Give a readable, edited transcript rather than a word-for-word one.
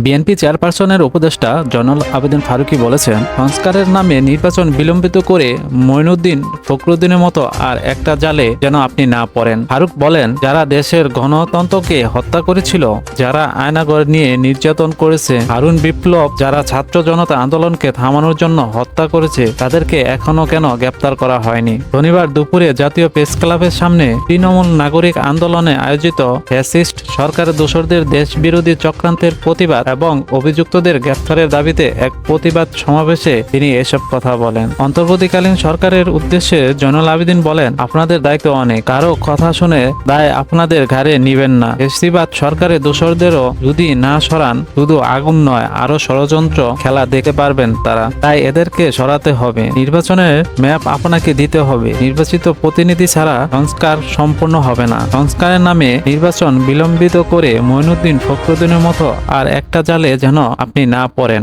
BNP চেয়ারপারসনের উপদেষ্টা জয়নুল আবেদিন ফারুকী বলেছেন, সংস্কারের নামে নির্বাচন বিলম্বিত করে মঈনুদ্দিন ফখরুদ্দিনের মতো আর একটা জালে যেন আপনি না পড়েন। ফারুক বলেন, যারা দেশের গণতন্ত্রকে হত্যা করেছিল, যারা আয়নাঘর নিয়ে নির্যাতন করেছে, হারুন বিপ্লব যারা ছাত্র জনতা আন্দোলনকে থামানোর জন্য হত্যা করেছে, তাদেরকে এখনো কেন গ্রেপ্তার করা হয়নি? শনিবার দুপুরে জাতীয় প্রেস ক্লাবের সামনে তৃণমূল নাগরিক আন্দোলনে আয়োজিত ফ্যাসিস্ট সরকারের দোসরদের দেশবিরোধী চক্রান্তের প্রতিবাদ এবং অভিযুক্তদের গ্রেফতারের দাবিতে এক প্রতিবাদ সমাবেশে তিনি এসব কথা বলেন। অন্তর্বর্তীকালীন সরকারের উদ্দেশ্যে জয়নুল আবেদিন বলেন, আপনাদের দায়িত্ব অনেক, কারো কথা শুনে দায় আপনাদের ঘাড়ে নিবেন না। ফ্যাসিবাদ সরকারের দোসরদেরও যদি না সরান, শুধু আগুন নয় আরো ষড়যন্ত্র খেলা দেখতে পারবেন তারা। তাই এদেরকে সরাতে হবে। নির্বাচনের ম্যাপ আপনাকে দিতে হবে। নির্বাচিত প্রতিনিধি ছাড়া সংস্কার সম্পূর্ণ হবে না। সংস্কারের নামে নির্বাচন বিলম্বিত করে মঈনুদ্দিন ফখরুদ্দিনের মতো আর একটা জালে যেন আপনি না পড়েন।